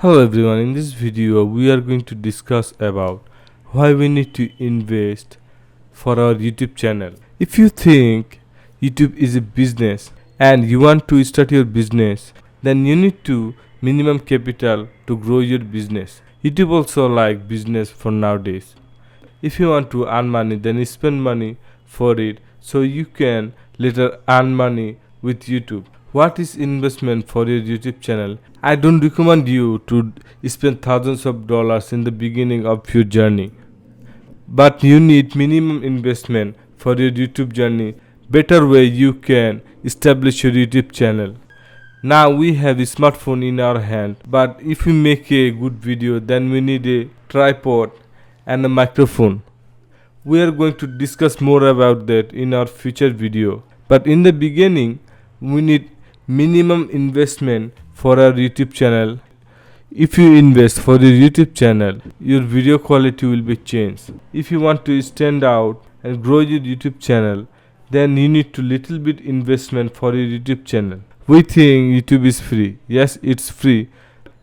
Hello everyone, in this video we are going to discuss about why we need to invest for our YouTube channel. If you think YouTube is a business and you want to start your business, then you need to minimum capital to grow your business. YouTube also like business for nowadays. If you want to earn money, then you spend money for it so you can later earn money with YouTube. What is investment for your YouTube channel? I don't recommend you to spend thousands of dollars in the beginning of your journey, but you need minimum investment for your YouTube journey. Better way you can establish your YouTube channel. Now we have a smartphone in our hand, but if we make a good video, then we need a tripod and a microphone. We are going to discuss more about that in our future video, but in the beginning we need minimum investment for our YouTube channel. If you invest for your YouTube channel, your video quality will be changed. If you want to stand out and grow your YouTube channel, then you need to little bit investment for your YouTube channel. We think YouTube is free. Yes, it's free,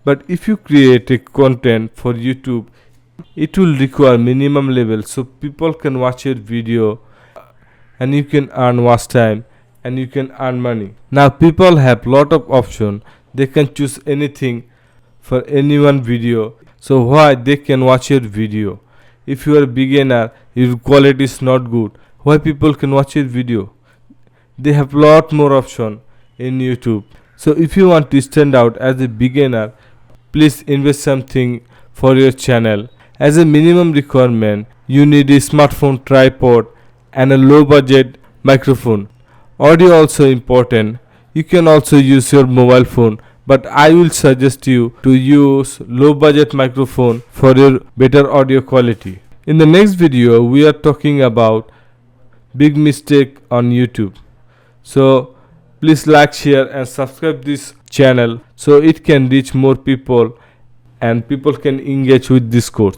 but if you create a content for YouTube, it will require minimum level so people can watch your video and you can earn watch time and you can earn money. Now people have lot of option. They can choose anything for any one video. So why they can watch your video? If you are a beginner, your quality is not good, why people can watch your video? They have lot more option in YouTube. So if you want to stand out as a beginner, please invest something for your channel. As a minimum requirement, you need a smartphone tripod and a low budget microphone. Audio also important. You can also use your mobile phone, but I will suggest you to use low budget microphone for your better audio quality. In the next video we are talking about big mistake on YouTube. So please like, share and subscribe this channel so it can reach more people and people can engage with this course.